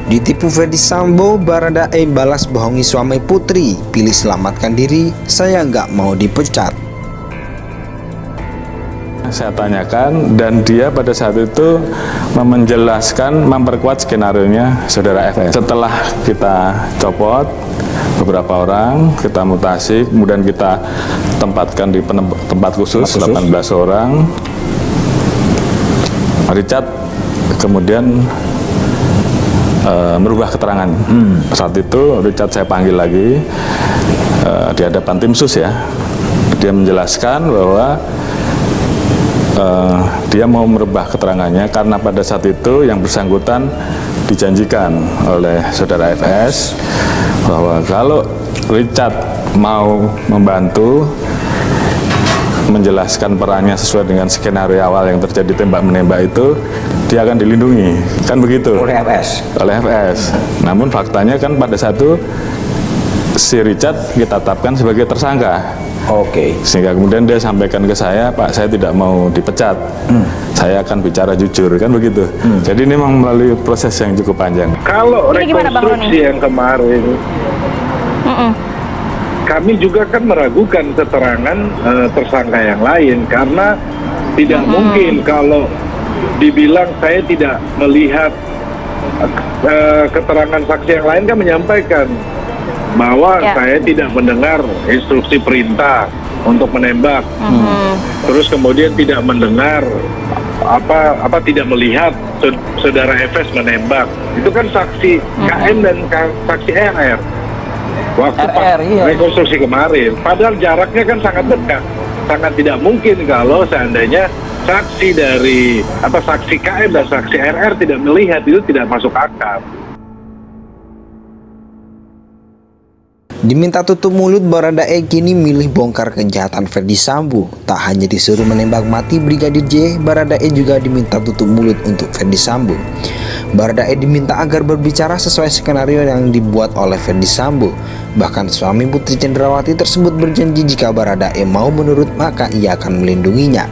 Ditipu Ferdy Sambo, Baradae balas bohongi suami putri, pilih selamatkan diri, saya nggak mau dipecat. Saya tanyakan dan dia pada saat itu menjelaskan, memperkuat skenarionya saudara FS. Setelah kita copot beberapa orang, kita mutasi, kemudian kita tempatkan di tempat khusus 18 orang. Richard kemudian merubah keterangan. Saat itu Richard saya panggil lagi di hadapan tim sus ya. Dia menjelaskan bahwa dia mau merubah keterangannya karena pada saat itu yang bersangkutan dijanjikan oleh saudara FS bahwa kalau Richard mau membantu menjelaskan perannya sesuai dengan skenario awal yang terjadi tembak-menembak itu, dia akan dilindungi, kan begitu? Oleh FS. Oleh FS. Namun faktanya kan pada saat itu si Richard kita tetapkan sebagai tersangka. Oke. Sehingga kemudian dia sampaikan ke saya, Pak, saya tidak mau dipecat. Saya akan bicara jujur, kan begitu. Jadi ini memang melalui proses yang cukup panjang. Kalau rekonstruksi yang kemarin, kami juga kan meragukan keterangan tersangka yang lain karena tidak mungkin kalau dibilang saya tidak melihat keterangan saksi yang lain kan menyampaikan bahwa saya tidak mendengar instruksi perintah untuk menembak, terus kemudian tidak mendengar tidak melihat saudara FS menembak. Itu kan saksi KM dan saksi RR waktu rekonstruksi kemarin. Padahal jaraknya kan sangat dekat, sangat tidak mungkin kalau seandainya saksi dari saksi KM dan saksi RR tidak melihat, itu tidak masuk akal. Diminta tutup mulut, Baradae kini milih bongkar kejahatan Ferdy Sambo. Tak hanya disuruh menembak mati Brigadir J, Baradae juga diminta tutup mulut untuk Ferdy Sambo. Baradae diminta agar berbicara sesuai skenario yang dibuat oleh Ferdy Sambo. Bahkan suami Putri Cendrawati tersebut berjanji jika Baradae mau menurut maka ia akan melindunginya.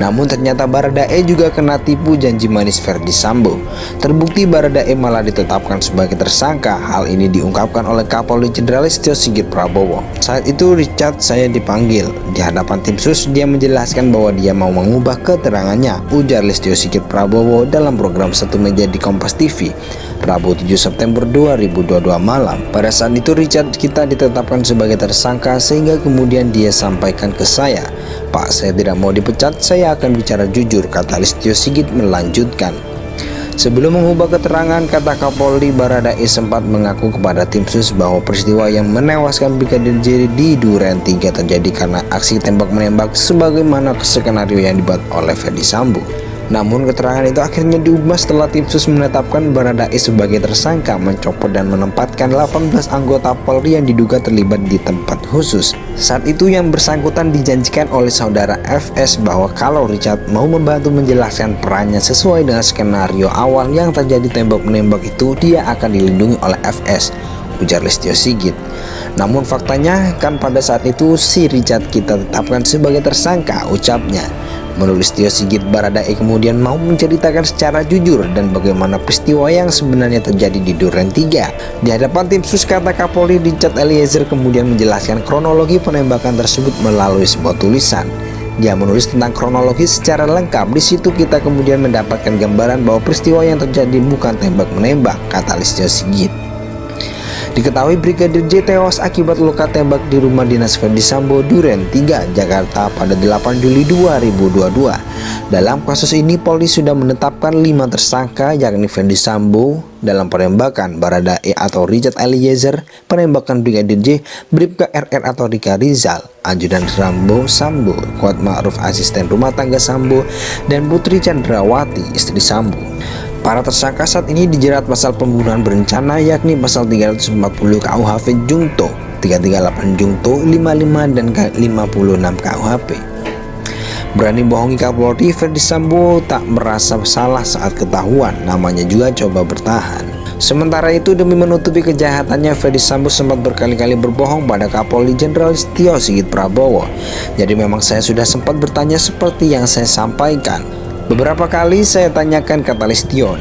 Namun ternyata Baradae juga kena tipu janji manis Ferdy Sambo. Terbukti Baradae malah ditetapkan sebagai tersangka. Hal ini diungkapkan oleh Kapolri Jenderal Listio Sigit Prabowo. Saat itu Richard saya dipanggil. Di hadapan tim sus dia menjelaskan bahwa dia mau mengubah keterangannya, ujar Listio Sigit Prabowo dalam program Satu Meja di Kompas TV Rabu 7 September 2022 malam. Pada saat itu Richard kita ditetapkan sebagai tersangka sehingga kemudian dia sampaikan ke saya, Pak, saya tidak mau dipecat, saya akan bicara jujur, kata Listio Sigit melanjutkan. Sebelum mengubah keterangan, kata Kapolri, Baradae sempat mengaku kepada tim sus bahwa peristiwa yang menewaskan Brigadir J di Duren 3 terjadi karena aksi tembak-menembak sebagaimana skenario yang dibuat oleh Ferdy Sambo. Namun keterangan itu akhirnya diubah setelah tim sus menetapkan Baradae sebagai tersangka, mencopot dan menempatkan 18 anggota Polri yang diduga terlibat di tempat khusus. Saat itu yang bersangkutan dijanjikan oleh saudara FS bahwa kalau Richard mau membantu menjelaskan perannya sesuai dengan skenario awal yang terjadi tembak-menembak itu, dia akan dilindungi oleh FS, ujar Listio Sigit. Namun faktanya kan pada saat itu si Richard kita tetapkan sebagai tersangka, ucapnya. Menurut Listio Sigit, Baradae kemudian mau menceritakan secara jujur dan bagaimana peristiwa yang sebenarnya terjadi di Duren 3. Di hadapan tim sus, kata Kapolri Richard Eliezer kemudian menjelaskan kronologi penembakan tersebut melalui sebuah tulisan. Dia menulis tentang kronologi secara lengkap. Di situ kita kemudian mendapatkan gambaran bahwa peristiwa yang terjadi bukan tembak-menembak, kata Listio Sigit. Diketahui Brigadir J tewas akibat luka tembak di rumah dinas Ferdy Sambo Duren 3, Jakarta pada 8 Juli 2022. Dalam kasus ini Polri sudah menetapkan 5 tersangka, yakni Ferdy Sambo dalam penembakan, Baradae atau Richard Eliezer penembakan Brigadir J, Bribka RR atau Rika Rizal, ajudan Rambo Sambo, Kuat Ma'ruf asisten rumah tangga Sambo, dan Putri Cendrawati istri Sambo. Para tersangka saat ini dijerat pasal pembunuhan berencana, yakni pasal 340 KUHP Jungto, 338 Jungto, 55 dan 56 KUHP. Berani bohongi Kapolri, Ferdy Sambo tak merasa salah saat ketahuan, namanya juga coba bertahan. Sementara itu, demi menutupi kejahatannya, Ferdy Sambo sempat berkali-kali berbohong pada Kapolri Jenderal Listio Sigit Prabowo. Jadi memang saya sudah sempat bertanya seperti yang saya sampaikan. Beberapa kali saya tanyakan, kata Listio.